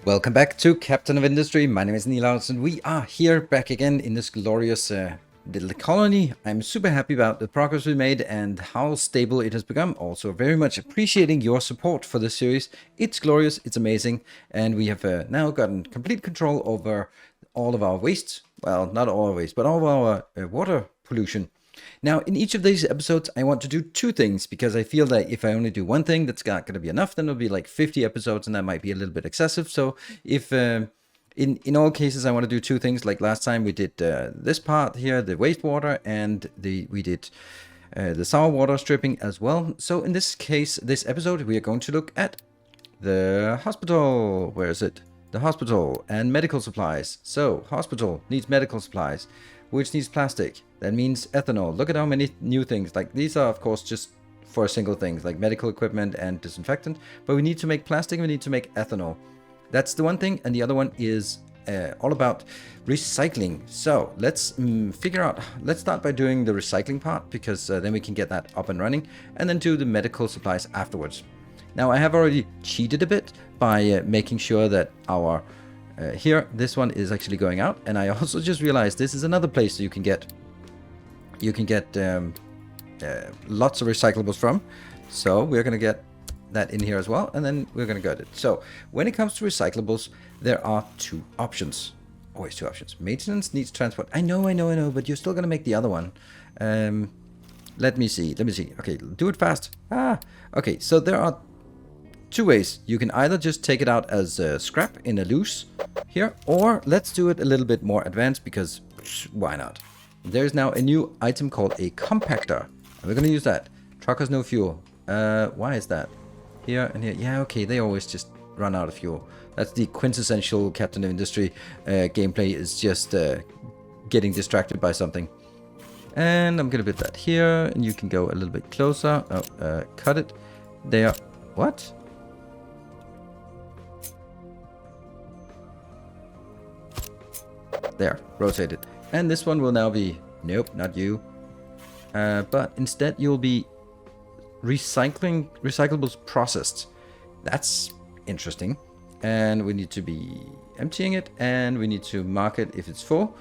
Welcome back to Captain of Industry. My name is Nilaus and we are here back again in this glorious little colony. I'm super happy about the progress we made and how stable it has become. Also very much appreciating your support for this series. It's glorious, it's amazing, and we have now gotten complete control over all of our waste. Well, not all our waste, but all of our water pollution. Now, in each of these episodes, I want to do two things because I feel that if I only do one thing, that's not going to be enough. Then it'll be like 50 episodes, and that might be a little bit excessive. So, if in all cases, I want to do two things. Like last time, we did this part here, the wastewater, and we did the sour water stripping as well. So, in this case, this episode, we are going to look at the hospital. Where is it? The hospital and medical supplies. So, hospital needs medical supplies, which needs plastic. That means ethanol. Look at how many new things. Like these are, of course, just for single things like medical equipment and disinfectant. But we need to make plastic and we need to make ethanol. That's the one thing. And the other one is all about recycling. So let's figure out. Let's start by doing the recycling part because then we can get that up and running and then do the medical supplies afterwards. Now, I have already cheated a bit by making sure that our here, this one is actually going out, and I also just realized this is another place you can get lots of recyclables from. So we're gonna get that in here as well, and then we're gonna get it. So when it comes to recyclables, there are two options. Always two options. Maintenance needs transport. I know, but you're still gonna make the other one. Let me see. Okay, do it fast. Okay. So there are two ways. You can either just take it out as scrap in a loose here, or let's do it a little bit more advanced because why not? There's now a new item called a compactor, and we're going to use that. Truckers no fuel. Why is that? Here and here. Yeah, okay, they always just run out of fuel. That's the quintessential Captain of Industry gameplay, is just getting distracted by something. And I'm going to put that here, and you can go a little bit closer. Cut it. There. What? There, rotate it. And this one will now be, nope, not you. But instead you'll be recyclables processed. That's interesting. And we need to be emptying it, and we need to mark it if it's full.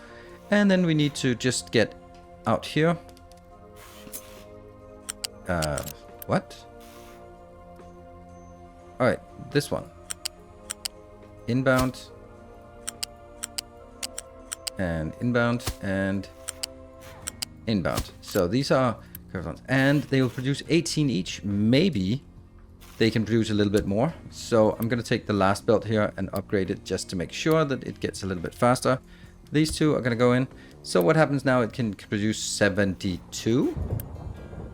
And then we need to just get out here. What? Alright, this one. Inbound. And inbound and inbound. So these are curved ones, and they will produce 18 each. Maybe they can produce a little bit more. So I'm going to take the last belt here and upgrade it just to make sure that it gets a little bit faster. These two are going to go in. So what happens now? It can produce 72.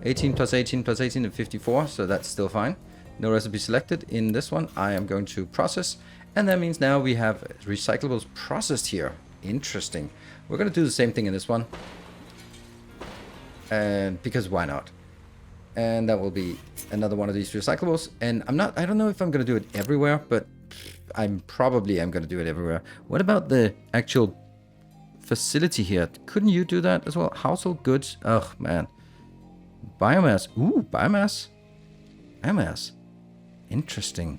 18 plus 18 plus 18 and 54. So that's still fine. No recipe selected in this one. I am going to process, and that means now we have recyclables processed here. Interesting. We're going to do the same thing in this one. And because why not? And that will be another one of these recyclables. And I don't know if I'm going to do it everywhere, but I'm going to do it everywhere. What about the actual facility here? Couldn't you do that as well? Household goods. Oh, man. Biomass. Ooh, biomass. Biomass. Interesting.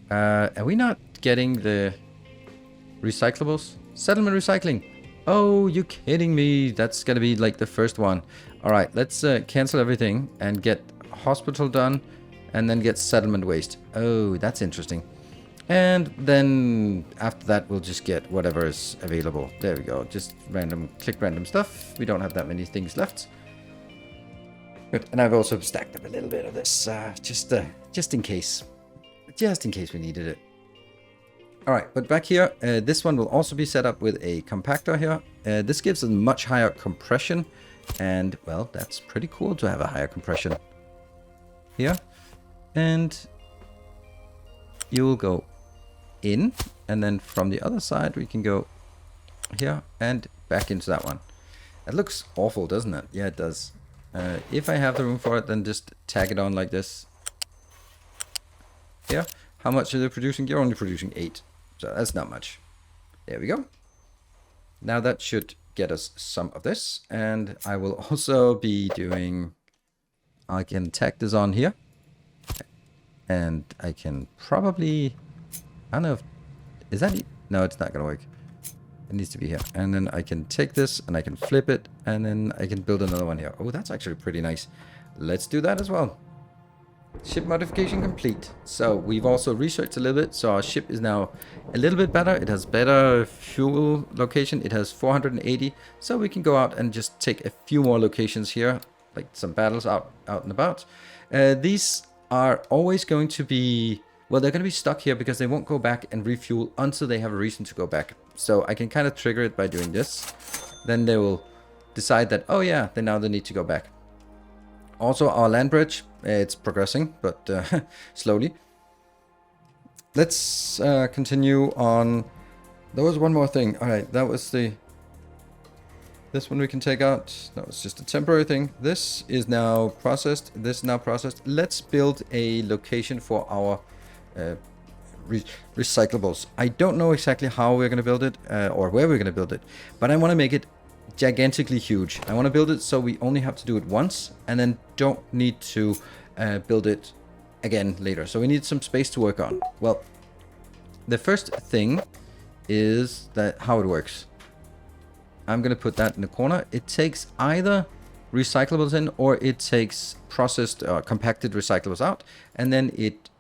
Are we not getting the recyclables? Settlement recycling. Oh, you kidding me? That's gonna be like the first one. All right, let's cancel everything and get hospital done, and then get settlement waste. Oh, that's interesting. And then after that, we'll just get whatever is available. There we go. Just click random stuff. We don't have that many things left. Good. And I've also stacked up a little bit of this, just in case. Just in case we needed it. Alright, but back here, this one will also be set up with a compactor here. This gives a much higher compression, and, well, that's pretty cool to have a higher compression here. And you will go in, and then from the other side, we can go here and back into that one. That looks awful, doesn't it? Yeah, it does. If I have the room for it, then just tag it on like this. Here. How much are they producing? You're only producing 8. So that's not much. There we go. Now that should get us some of this. And I will also be doing... I can tack this on here. And I can probably I don't know if... Is that... No, it's not going to work. It needs to be here. And then I can take this and I can flip it. And then I can build another one here. Oh, that's actually pretty nice. Let's do that as well. Ship modification complete. So we've also researched a little bit. So our ship is now a little bit better. It has better fuel location. It has 480. So we can go out and just take a few more locations here. Like some battles out and about. These are always going to be... Well, they're going to be stuck here because they won't go back and refuel until they have a reason to go back. So I can kind of trigger it by doing this. Then they will decide that, oh yeah, they need to go back. Also, our land bridge, it's progressing, but slowly. Let's continue on. There was one more thing. All right, that was the... This one we can take out. That was just a temporary thing. This is now processed. This is now processed. Let's build a location for our... recyclables. I don't know exactly how we're going to build it or where we're going to build it, but I want to make it gigantically huge. I want to build it so we only have to do it once and then don't need to build it again later. So we need some space to work on. Well, the first thing is that how it works. I'm going to put that in the corner. It takes either recyclables in or it takes processed compacted recyclables out, and then it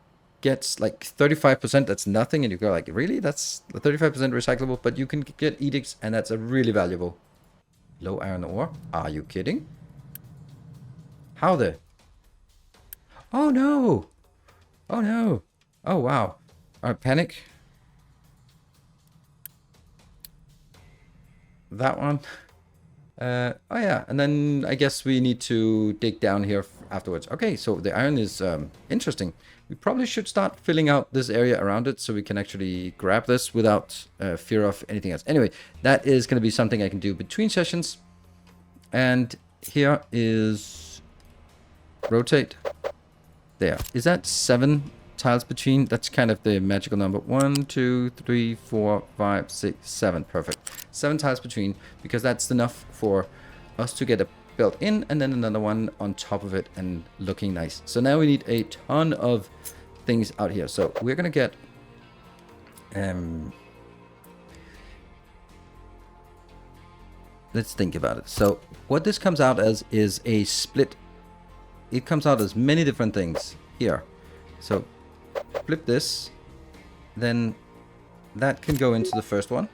gets like 35%. That's nothing, and you go like, really? That's 35% recyclable, but you can get edicts, and that's a really valuable. Low iron ore? Are you kidding? How the? Oh no! Oh no! Oh wow! Alright, panic. That one. Oh yeah, and then I guess we need to dig down here afterwards. Okay, so the iron is interesting. We probably should start filling out this area around it so we can actually grab this without fear of anything else. Anyway, that is going to be something I can do between sessions. And here is rotate. There. Is that 7 tiles between? That's kind of the magical number. 1, 2, 3, 4, 5, 6, 7. Perfect. 7 tiles between, because that's enough for us to get a belt in and then another one on top of it and looking nice. So now we need a ton of things out here. So we're gonna get let's think about it. So what this comes out as is a split. It comes out as many different things here. So flip this, then that can go into the first one.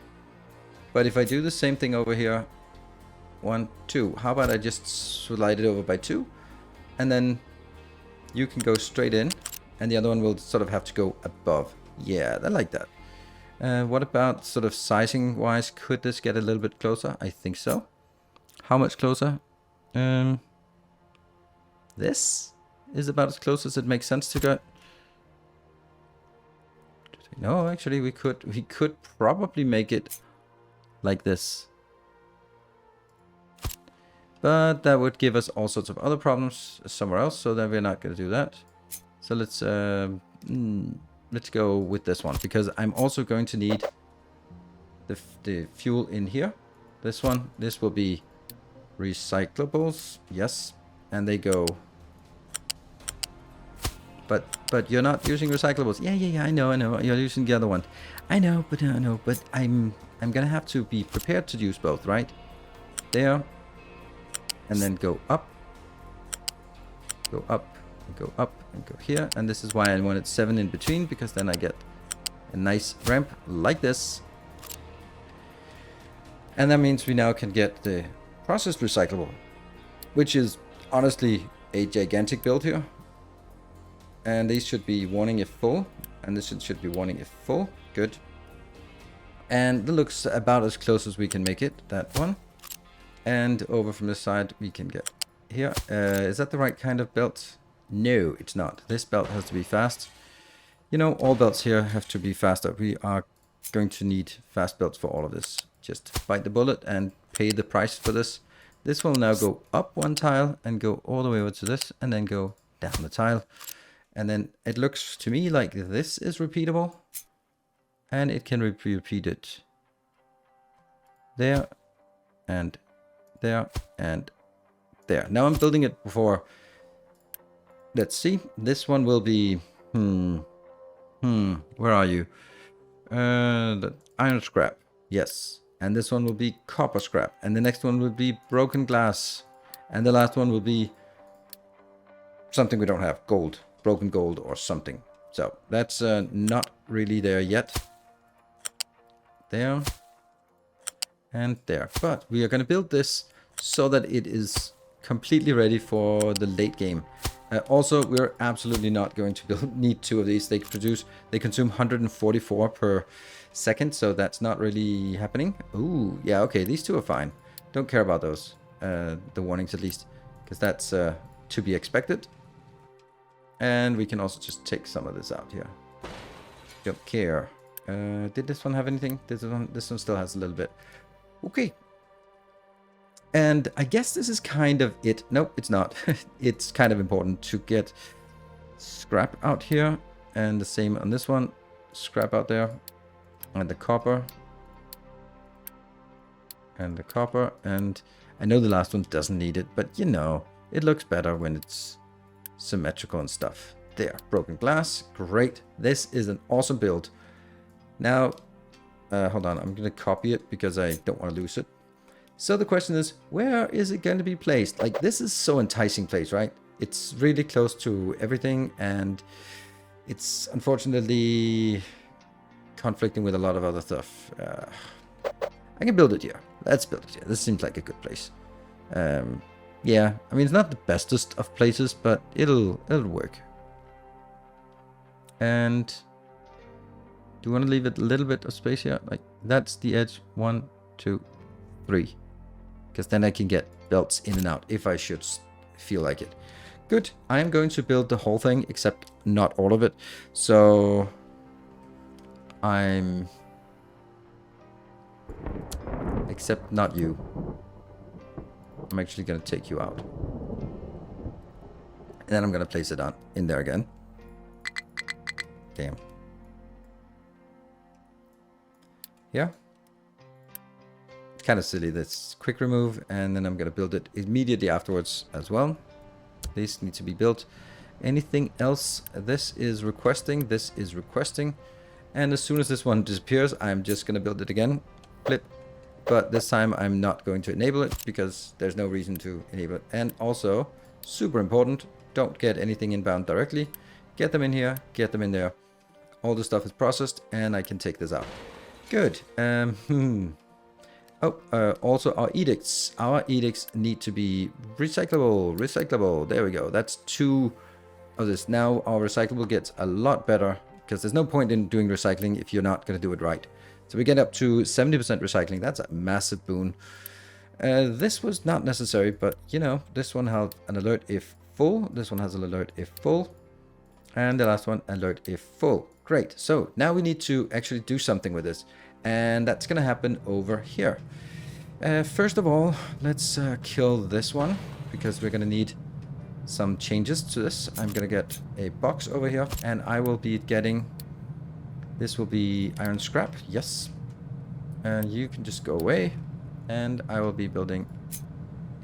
But if I do the same thing over here, 1, 2. How about I just slide it over by 2, and then you can go straight in, and the other one will sort of have to go above. Yeah, I like that. What about sort of sizing wise? Could this get a little bit closer? I think so. How much closer? This is about as close as it makes sense to get. No, actually, we could probably make it like this. But that would give us all sorts of other problems somewhere else, so then we're not going to do that. So let's go with this one, because I'm also going to need the fuel in here. This one, this will be recyclables, yes, and they go. But you're not using recyclables. Yeah. I know. You're using the other one. I know, but I'm gonna have to be prepared to use both, right? There. And then go up, and go up, and go here. And this is why I wanted 7 in between, because then I get a nice ramp like this. And that means we now can get the processed recyclable, which is honestly a gigantic build here. And these should be warning if full, and this should be warning if full. Good. And that looks about as close as we can make it, that one. And over from this side, we can get here. Is that the right kind of belt? No, it's not. This belt has to be fast. You know, all belts here have to be faster. We are going to need fast belts for all of this. Just bite the bullet and pay the price for this. This will now go up 1 tile and go all the way over to this, and then go down the tile. And then it looks to me like this is repeatable. And it can be repeated there and there and there. Now I'm building it for, let's see, this one will be where are you? The iron scrap. Yes. And this one will be copper scrap. And the next one will be broken glass. And the last one will be something we don't have. Gold. Broken gold or something. So that's not really there yet. There. And there. But we are going to build this so that it is completely ready for the late game. Also, we're absolutely not going to need 2 of these. They consume 144 per second, so that's not really happening. Ooh, yeah, okay, these 2 are fine. Don't care about those, the warnings at least, because that's to be expected. And we can also just take some of this out here. Don't care. Did this one have anything? This one still has a little bit. Okay. And I guess this is kind of it. Nope, it's not. It's kind of important to get scrap out here. And the same on this one. Scrap out there. And the copper. And the copper. And I know the last one doesn't need it. But, you know, it looks better when it's symmetrical and stuff. There. Broken glass. Great. This is an awesome build. Now, hold on. I'm going to copy it because I don't want to lose it. So the question is, where is it going to be placed? Like, this is so enticing place, right? It's really close to everything, and it's unfortunately conflicting with a lot of other stuff. I can build it here. Let's build it here. This seems like a good place. Yeah, I mean, it's not the bestest of places, but it'll work. And do you want to leave it a little bit of space here? Like, that's the edge. 1, 2, 3. Because then I can get belts in and out if I should feel like it. Good. I am going to build the whole thing, except not all of it. So except not you. I'm actually going to take you out. And then I'm going to place it on in there again. Damn. Yeah. Kind of silly, this quick remove, and then I'm going to build it immediately afterwards as well. These need to be built. Anything else? This is requesting, and as soon as this one disappears, I'm just going to build it again. Flip. But this time I'm not going to enable it because there's no reason to enable it. And also, super important, don't get anything inbound directly. Get them in here, get them in there. All the stuff is processed, and I can take this out. Good. Also our edicts. Our edicts need to be recyclable. There we go. That's 2 of this. Now our recyclable gets a lot better because there's no point in doing recycling if you're not going to do it right. So we get up to 70% recycling. That's a massive boon. This was not necessary, but you know, this one has an alert if full. This one has an alert if full. And the last one, alert if full. Great. So now we need to actually do something with this. And that's going to happen over here. First of all, let's kill this one, because we're going to need some changes to this. I'm going to get a box over here, and I will be getting... This will be iron scrap, yes. And you can just go away, and I will be building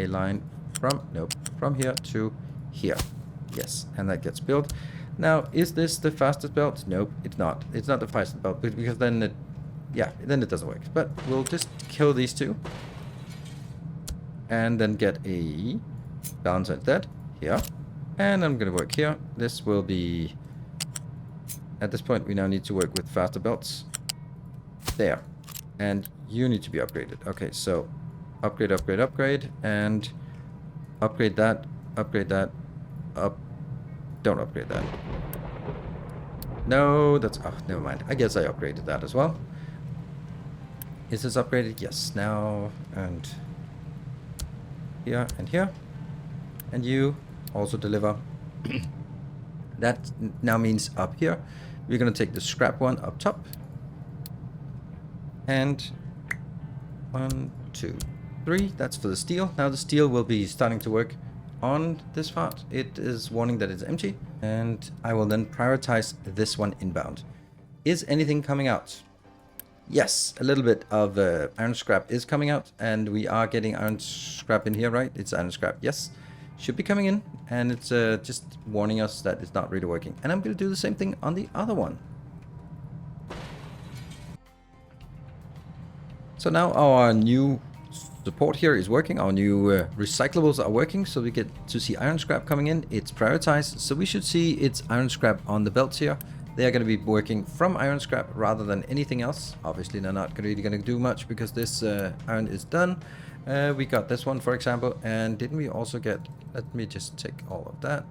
a line from here to here. Yes, and that gets built. Now, is this the fastest belt? Nope, it's not. It's not the fastest belt, because then it... Yeah, then it doesn't work. But we'll just kill these 2. And then get a balance like that here. And I'm going to work here. This will be... At this point, we now need to work with faster belts. There. And you need to be upgraded. Okay, so upgrade. And upgrade that. Don't upgrade that. No, that's... Oh, never mind. I guess I upgraded that as well. Is this upgraded? Yes. Now, and here, and here. And you also deliver. That now means up here. We're going to take the scrap one up top. And 1, 2, 3. That's for the steel. Now the steel will be starting to work on this part. It is warning that it's empty. And I will then prioritize this one inbound. Is anything coming out? Yes, a little bit of iron scrap is coming out, and we are getting iron scrap in here, right? It's iron scrap, yes. Should be coming in, and it's just warning us that it's not really working. And I'm going to do the same thing on the other one. So now our new support here is working. Our new recyclables are working, so we get to see iron scrap coming in. It's prioritized, so we should see it's iron scrap on the belts here. They are going to be working from iron scrap rather than anything else. Obviously, they're not really going to do much because this iron is done. We got this one, for example, and didn't we also get... Let me just take all of that.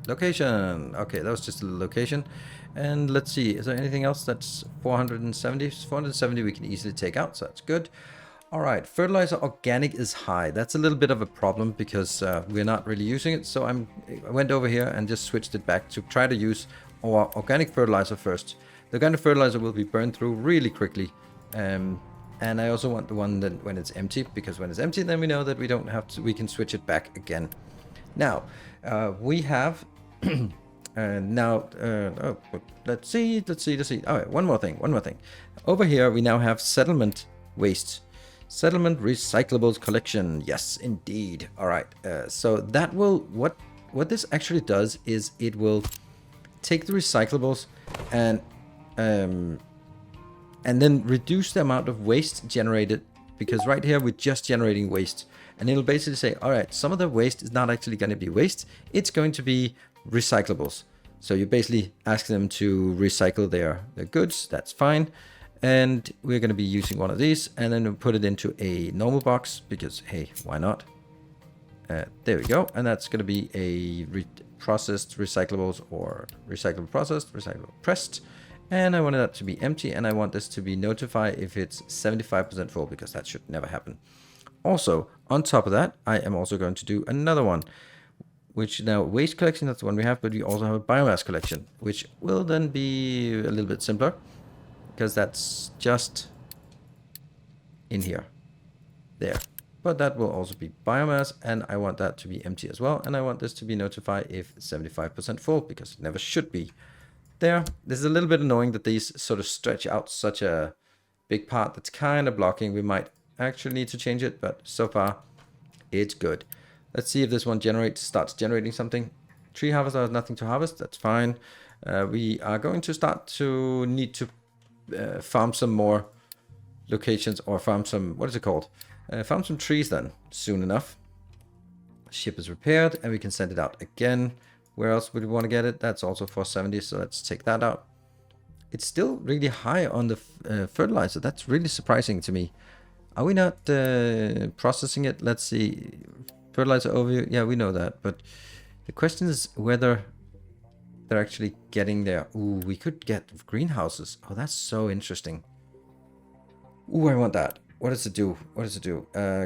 Location. Okay, that was just a location. And let's see, is there anything else that's 470? 470 we can easily take out, so that's good. All right, fertilizer organic is high. That's a little bit of a problem because we're not really using it. So I went over here and just switched it back to try to use our organic fertilizer first. The organic fertilizer will be burned through really quickly. And I also want the one that when it's empty, because when it's empty, then we know that we don't have to, we can switch it back again. Now, we have... let's see. All right, one more thing. Over here, we now have settlement waste. Settlement recyclables collection. Yes, indeed. All right. So that will, what this actually does is it will take the recyclables and then reduce the amount of waste generated, because right here we're just generating waste. And it'll basically say, all right, some of the waste is not actually going to be waste. It's going to be recyclables. So you basically ask them to recycle their goods. That's fine. And we're going to be using one of these, and then we'll put it into a normal box because, hey, why not? There we go. And that's going to be a processed recyclables, or recyclable processed, recyclable pressed. And I want that to be empty, and I want this to be notify if it's 75% full, because that should never happen. Also, on top of that, I am also going to do another one, which now waste collection, that's the one we have, but we also have a biomass collection, which will then be a little bit simpler, because that's just in here, there. But that will also be biomass, and I want that to be empty as well, and I want this to be notify if 75% full, because it never should be. There. This is a little bit annoying that these sort of stretch out such a big part that's kind of blocking. We might actually need to change it, but so far it's good. Let's see if this one starts generating something. Tree harvester has nothing to harvest. That's fine. We are going to start to need to farm some more locations, or farm some, what is it called? Farm some trees then soon enough. Ship is repaired, and we can send it out again. Where else would we want to get it? That's also 470, so let's take that out. It's still really high on the fertilizer. That's really surprising to me. Are we not processing it? Let's see. Fertilizer overview. Yeah, we know that. But the question is whether they're actually getting there. Ooh, we could get greenhouses. Oh, that's so interesting. Ooh, I want that. What does it do?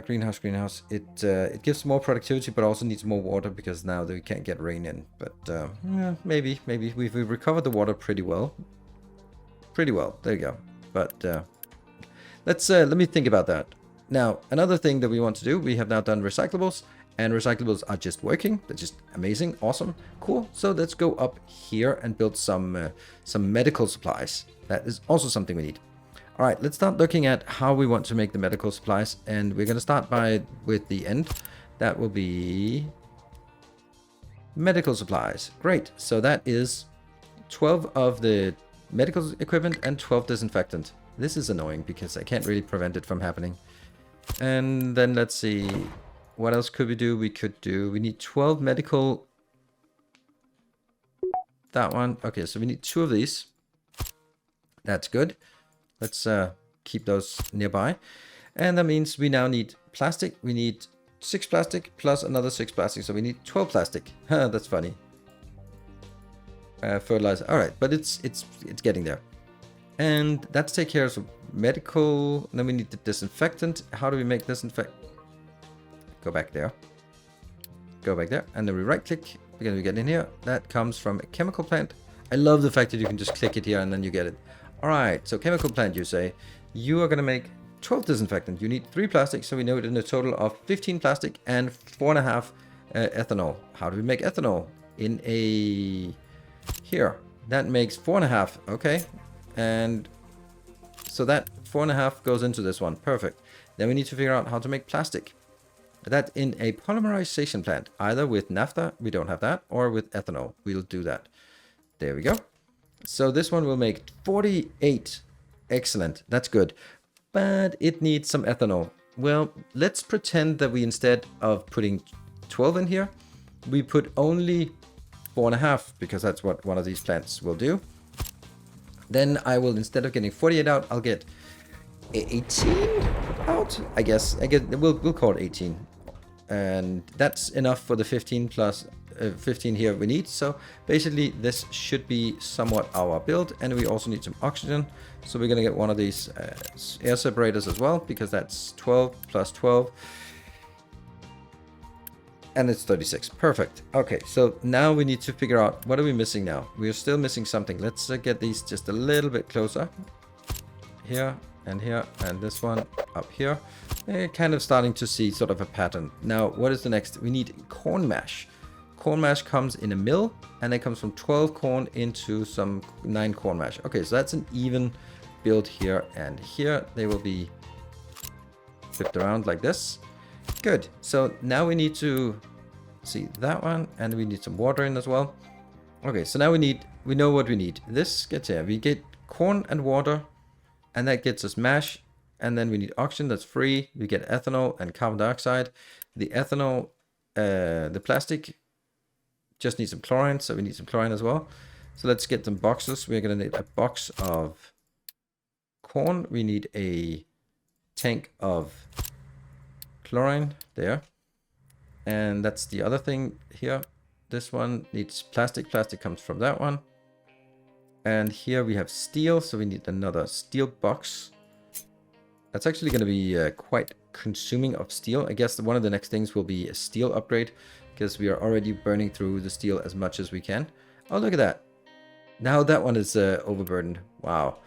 Greenhouse. It gives more productivity, but also needs more water, because now we can't get rain in. But yeah, maybe we've recovered the water pretty well. There you go. But let me think about that. Now, another thing that we want to do, we have now done recyclables, and recyclables are just working. They're just amazing, awesome, cool. So let's go up here and build some medical supplies. That is also something we need. All right, let's start looking at how we want to make the medical supplies, and we're going to start with the end. That will be medical supplies. Great. So that is 12 of the medical equipment and 12 disinfectant. This is annoying because I can't really prevent it from happening. And then let's see, what else could we do? We need 12 medical. That one. Okay, so we need 2 of these. That's good. Let's keep those nearby. And that means we now need plastic. We need 6 plastic plus another 6 plastic. So we need 12 plastic. That's funny. Fertilizer. All right, but it's getting there. And that's take care of medical. Then we need the disinfectant. How do we make disinfect? Go back there. And then we right click. We're going to get in here. That comes from a chemical plant. I love the fact that you can just click it here and then you get it. All right, so chemical plant, you say, you are going to make 12 disinfectant. You need 3 plastic, so we know it in a total of 15 plastic and 4.5 ethanol. How do we make ethanol? In a... Here, that makes 4.5, okay. And so that 4.5 goes into this one, perfect. Then we need to figure out how to make plastic. That in a polymerization plant, either with naphtha, we don't have that, or with ethanol, we'll do that. There we go. So this one will make 48. Excellent. That's good. but it needs some ethanol. Well, let's pretend that we, instead of putting 12 in here, we put only 4.5, because that's what one of these plants will do. Then I will, instead of getting 48 out, I'll get 18 out, I guess. We'll call it 18. And that's enough for the 15 plus 15 here we need. So basically this should be somewhat our build, and we also need some oxygen. So we're gonna get one of these air separators as well, because that's 12 plus 12. And it's 36. Perfect. Okay, so now we need to figure out, what are we missing now? We're still missing something. Let's get these just a little bit closer. Here and here, and this one up here. They're kind of starting to see sort of a pattern. Now, what is the next? We need corn mash. Corn mash comes in a mill, and it comes from 12 corn into some 9 corn mash. Okay, so that's an even build here and here. They will be flipped around like this. Good. So now we need to see that one, and we need some water in as well. Okay, so now we know what we need. This gets here. We get corn and water, and that gets us mash. And then we need oxygen, that's free. We get ethanol and carbon dioxide. The ethanol, the plastic just needs some chlorine, so we need some chlorine as well. So let's get some boxes. We're going to need a box of corn. We need a tank of chlorine there. And that's the other thing here. This one needs plastic. Plastic comes from that one. And here we have steel, so we need another steel box. That's actually going to be quite consuming of steel. I guess one of the next things will be a steel upgrade, because we are already burning through the steel as much as we can. Oh, look at that. Now that one is overburdened. Wow.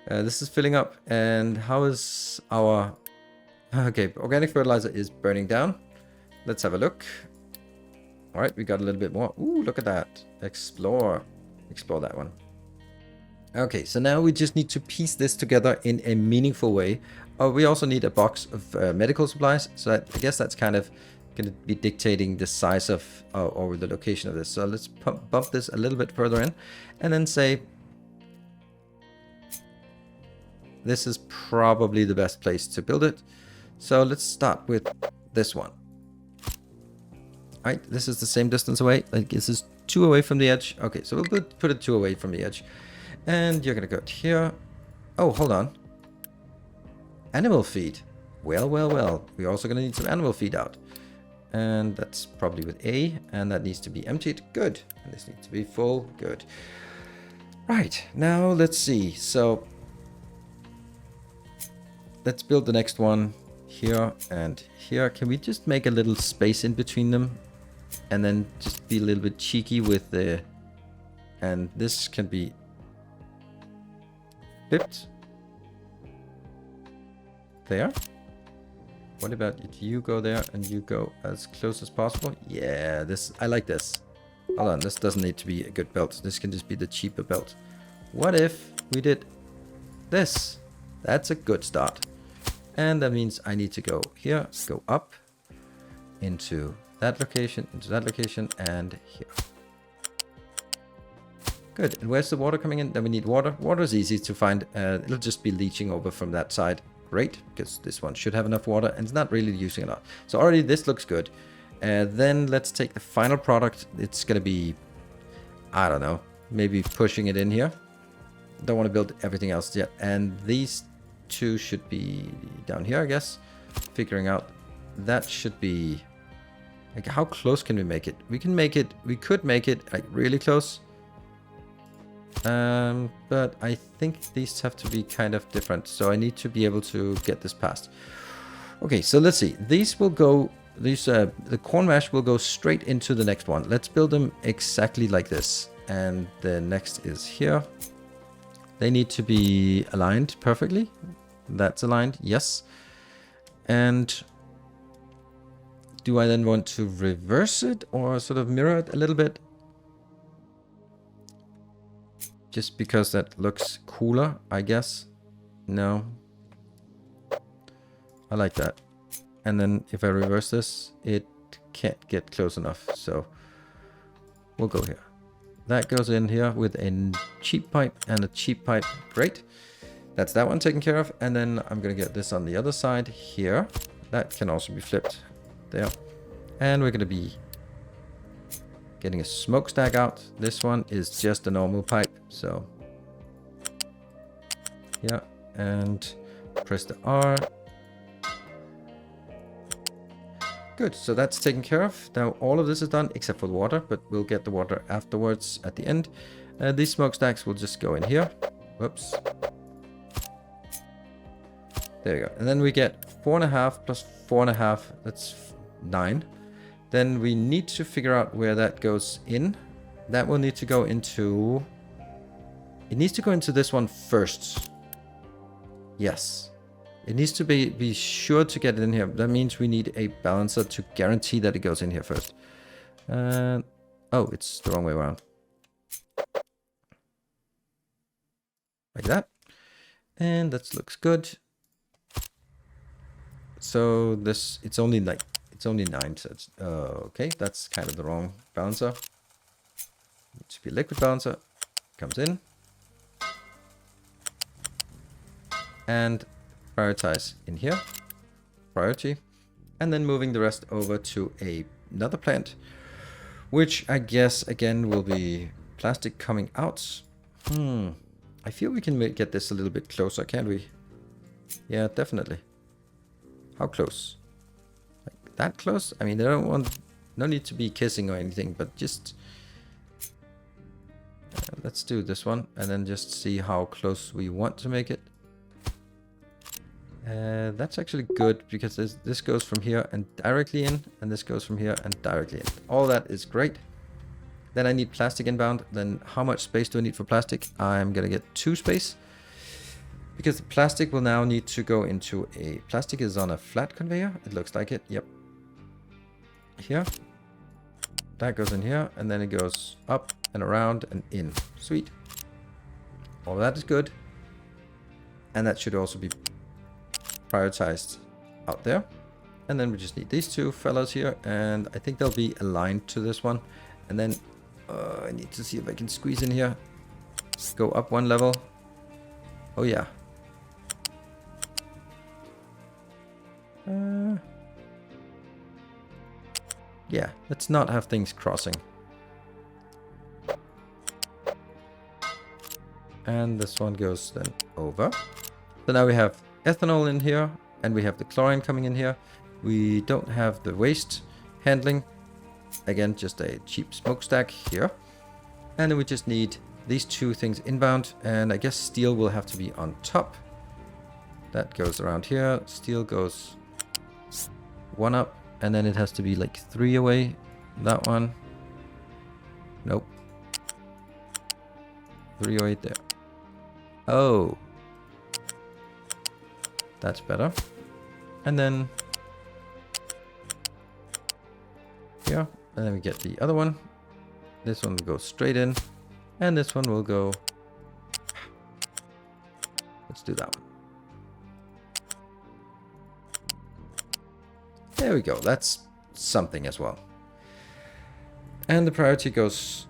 This is filling up. And how is our... Okay, organic fertilizer is burning down. Let's have a look. All right, we got a little bit more. Ooh, look at that. Explore. Explore that one. Okay, so now we just need to piece this together in a meaningful way. We also need a box of medical supplies. So I guess that's kind of going to be dictating the size of or the location of this. So let's bump this a little bit further in, and then say this is probably the best place to build it. So let's start with this one. All right, this is the same distance away. Like, this is 2 away from the edge. Okay, so we'll put it 2 away from the edge. And you're going to go here. Oh, hold on. Animal feed. Well, well, well. We're also going to need some animal feed out. And that's probably with A. And that needs to be emptied. Good. And this needs to be full. Good. Right. Now, let's see. So, let's build the next one here and here. Can we just make a little space in between them? And then just be a little bit cheeky with the... And this can be... flipped. There. What about if you go there and you go as close as possible? Yeah, this, I like this. Hold on, this doesn't need to be a good belt. This can just be the cheaper belt. What if we did this? That's a good start. And that means I need to go here, go up into that location, and here. Good. And where's the water coming in? Then we need water. Water is easy to find. It'll just be leaching over from that side. Great, because this one should have enough water, and it's not really using a lot. So already this looks good. Then let's take the final product. It's going to be, I don't know, maybe pushing it in here. Don't want to build everything else yet. And these two should be down here, I guess. Figuring out that should be, like, how close can we make it? We could make it like really close. But I think these have to be kind of different. So I need to be able to get this past. Okay, so let's see. These will go, the corn mash will go straight into the next one. Let's build them exactly like this. And the next is here. They need to be aligned perfectly. That's aligned, yes. And do I then want to reverse it or sort of mirror it a little bit? Just because that looks cooler, I guess. No. I like that. And then if I reverse this, it can't get close enough. So we'll go here. That goes in here with a cheap pipe and a cheap pipe. Great. That's that one taken care of. And then I'm going to get this on the other side here. That can also be flipped there. And we're going to be getting a smokestack out. This one is just a normal pipe. So, yeah. And press the R. Good, so that's taken care of. Now all of this is done except for the water, but we'll get the water afterwards at the end. These smokestacks will just go in here. Whoops. There we go. And then we get 4.5 plus 4.5, that's 9. Then we need to figure out where that goes in. That will need to go into... It needs to go into this one first. Yes. It needs to be sure to get it in here. That means we need a balancer to guarantee that it goes in here first. Oh, it's the wrong way around. Like that. And that looks good. So this, it's only 9, so it's, okay, that's kind of the wrong balancer. Needs to be a liquid balancer. Comes in. And prioritize in here. Priority. And then moving the rest over to another plant. Which I guess, again, will be plastic coming out. I feel we can get this a little bit closer, can't we? Yeah, definitely. How close? Like that close? I mean, I don't want... No need to be kissing or anything, but just... let's do this one, and then just see how close we want to make it. That's actually good, because this goes from here and directly in, and this goes from here and directly in. All that is great. Then I need plastic inbound. Then how much space do I need for plastic? I'm going to get 2 space. Because the plastic will now need to go into a... Plastic is on a flat conveyor. It looks like it. Yep. Here. That goes in here. And then it goes up and around and in. Sweet. All that is good. And that should also be prioritized out there. And then we just need these 2 fellas here. And I think they'll be aligned to this one. And then I need to see if I can squeeze in here. Go up 1 level. Oh yeah. Yeah, let's not have things crossing. And this one goes then over. So now we have ethanol in here, and we have the chlorine coming in here. We don't have the waste handling. Again, just a cheap smokestack here. And then we just need these 2 things inbound, and I guess steel will have to be on top. That goes around here. Steel goes 1 up, and then it has to be like 3 away. That one. Nope. 308 there. Oh. That's better. And then here. And then we get the other one. This one will go straight in. And this one will go... Let's do that one. There we go. That's something as well. And the priority goes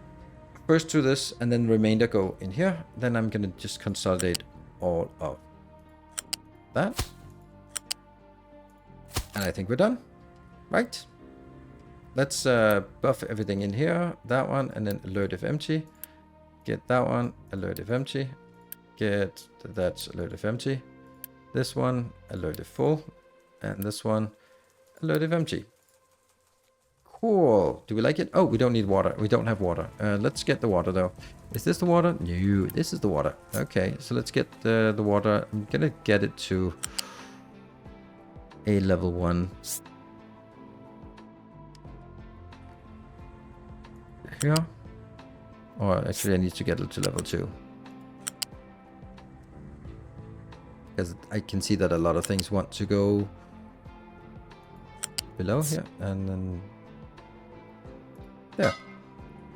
first to this, and then the remainder go in here. Then I'm going to just consolidate all of that. And I think we're done. Right? Let's buff everything in here. That one, and then alert if empty. Get that one, alert if empty. Get that, alert if empty. This one, alert if full. And this one, alert if empty. Cool. Do we like it? Oh, we don't need water. We don't have water. Let's get the water though. Is this the water? No, this is the water. Okay, so let's get the water. I'm gonna get it to a level 1. Here. Or actually I need to get it to level 2. Because I can see that a lot of things want to go below here, and then there.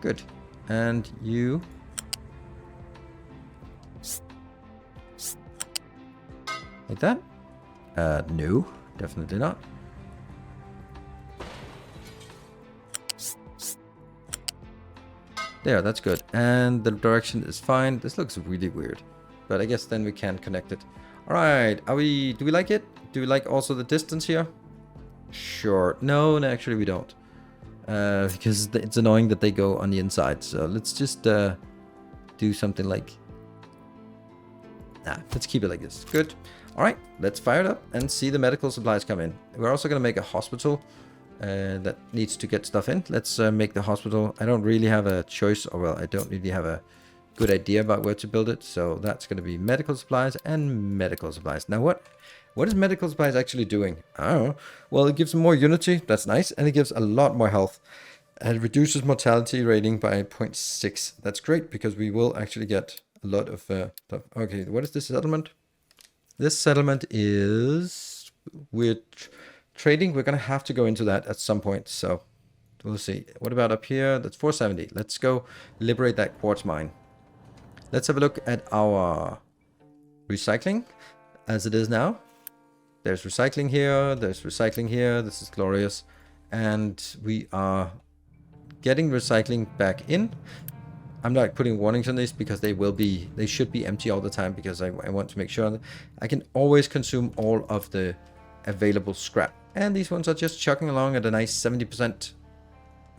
Good. And you like that? No, definitely not. There, that's good. And the direction is fine. This looks really weird. but I guess then we can connect it. All right, do we like it? Do we like also the distance here? Sure. No, actually we don't. Because it's annoying that they go on the inside. So let's just do something like... let's keep it like this. Good. All right, let's fire it up and see the medical supplies come in. We're also going to make a hospital that needs to get stuff in. Let's make the hospital. I don't really have a choice, or well, I don't really have a good idea about where to build it. So that's going to be medical supplies and medical supplies. Now what is medical supplies actually doing? I don't know. Well, it gives more unity. That's nice. And it gives a lot more health. And it reduces mortality rating by 0.6. That's great because we will actually get a lot of stuff. Okay, what is this settlement? This settlement is... We're trading. We're going to have to go into that at some point. So we'll see. What about up here? That's 470. Let's go liberate that quartz mine. Let's have a look at our recycling as it is now. There's recycling here, there's recycling here, this is glorious. And we are getting recycling back in. I'm not putting warnings on this because they should be empty all the time because I want to make sure that I can always consume all of the available scrap. And these ones are just chugging along at a nice 70%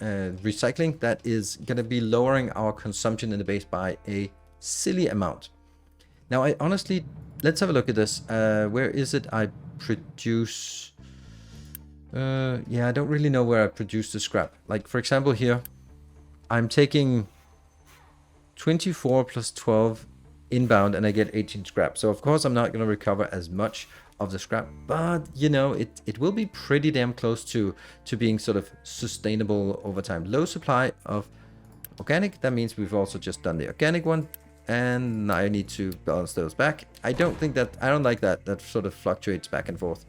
recycling. That is going to be lowering our consumption in the base by a silly amount. Now, I honestly... Let's have a look at this. Where is it I produce... yeah, I don't really know where I produce the scrap. Like, for example, here, I'm taking 24 plus 12 inbound and I get 18 scrap. So, of course, I'm not going to recover as much of the scrap. But, you know, it will be pretty damn close to being sort of sustainable over time. Low supply of organic. That means we've also just done the organic one. And I need to balance those back. I don't like that sort of fluctuates back and forth,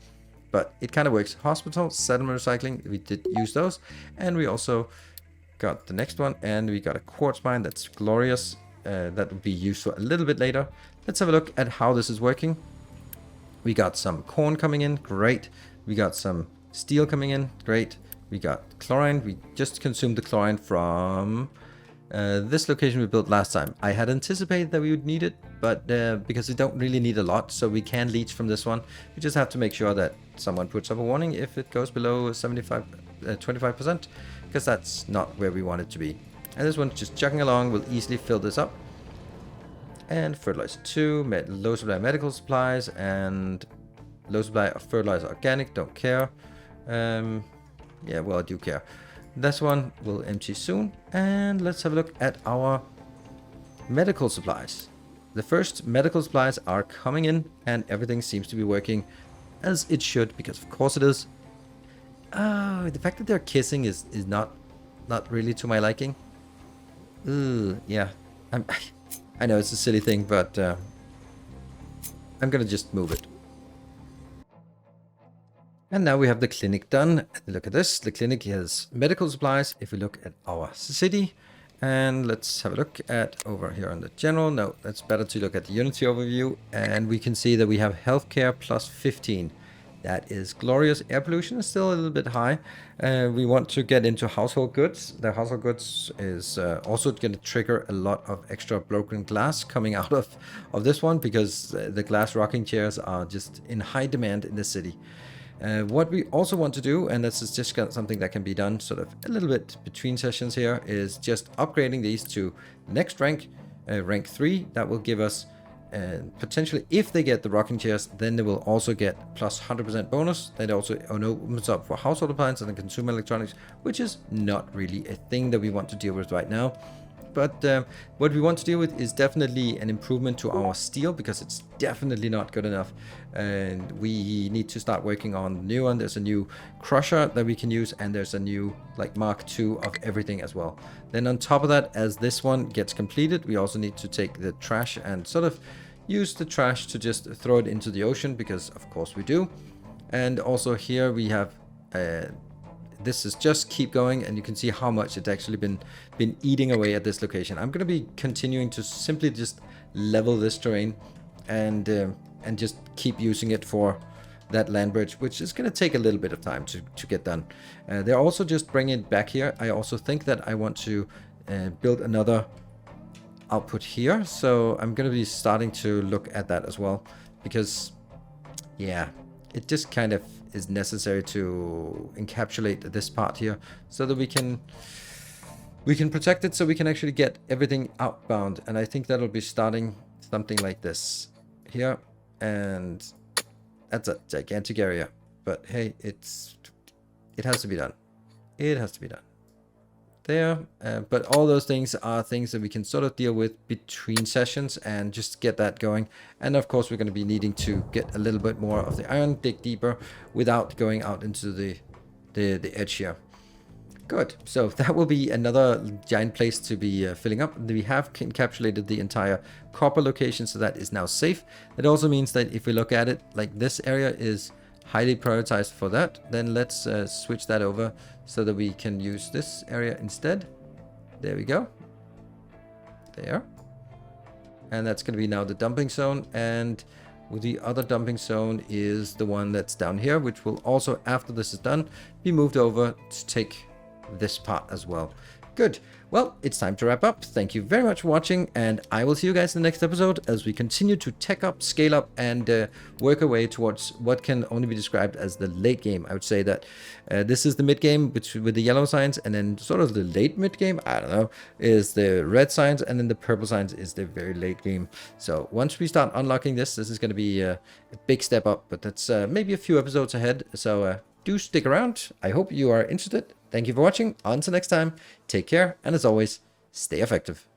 but it kind of works. Hospital, settlement recycling, we did use those. And we also got the next one, and we got a quartz mine. That's glorious. That will be useful a little bit later. Let's have a look at how this is working. We got some corn coming in, great. We got some steel coming in, great. We got chlorine. We just consumed the chlorine from this location we built last time. I had anticipated that we would need it, but because we don't really need a lot, so we can leach from this one. We just have to make sure that someone puts up a warning if it goes below 25%, because that's not where we want it to be. And this one's just chugging along. We'll easily fill this up. And fertilizer 2, low supply medical supplies, and low supply of fertilizer organic. Don't care. Yeah, well, I do care. This one will empty soon. And let's have a look at our medical supplies. The first medical supplies are coming in, and everything seems to be working as it should, because of course it is. The fact that they're kissing is not really to my liking. Yeah. I know it's a silly thing, but I'm gonna just move it. And now we have the clinic done. Look at this. The clinic has medical supplies. If we look at our city, and let's have a look at over here on the general. No, that's better to look at the Unity overview. And we can see that we have healthcare plus 15. That is glorious. Air pollution is still a little bit high. We want to get into household goods. The household goods is also going to trigger a lot of extra broken glass coming out of this one, because the glass rocking chairs are just in high demand in the city. What we also want to do, and this is just something that can be done sort of a little bit between sessions here, is just upgrading these to next rank, rank 3. That will give us potentially, if they get the rocking chairs, then they will also get plus 100% bonus. That also opens up for household appliances and consumer electronics, which is not really a thing that we want to deal with right now. But what we want to deal with is definitely an improvement to our steel, because it's definitely not good enough. And we need to start working on the new one. There's a new crusher that we can use, and there's a new like Mark II of everything as well. Then on top of that, as this one gets completed, we also need to take the trash and sort of use the trash to just throw it into the ocean, because of course we do. And also here we have this is just keep going, and you can see how much it's actually been eating away at this location. I'm going to be continuing to simply just level this terrain and just keep using it for that land bridge, which is going to take a little bit of time to get done. They're also just bringing it back here. I also think that I want to build another output here. So I'm going to be starting to look at that as well, because yeah, it just kind of is necessary to encapsulate this part here so that we can protect it, so we can actually get everything outbound. And I think that'll be starting something like this here, and that's a gigantic area, but hey, it has to be done. It has to be done there. But all those things are things that we can sort of deal with between sessions and just get that going. And of course, we're going to be needing to get a little bit more of the iron, dig deeper without going out into the edge here. Good. So that will be another giant place to be filling up. We have encapsulated the entire copper location, so that is now safe. It also means that if we look at it, like this area is highly prioritized for that, then let's switch that over so that we can use this area instead. There we go. There. And that's going to be now the dumping zone. And the other dumping zone is the one that's down here, which will also, after this is done, be moved over to take this part as well. Good. Well, it's time to wrap up. Thank you very much for watching, and I will see you guys in the next episode as we continue to tech up, scale up, and work our way towards what can only be described as the late game. I would say that this is the mid game with the yellow signs, and then sort of the late mid game, I don't know, is the red signs, and then the purple signs is the very late game. So once we start unlocking this is going to be a big step up, but that's maybe a few episodes ahead. So do stick around. I hope you are interested. Thank you for watching. Until next time, take care, and as always, stay effective.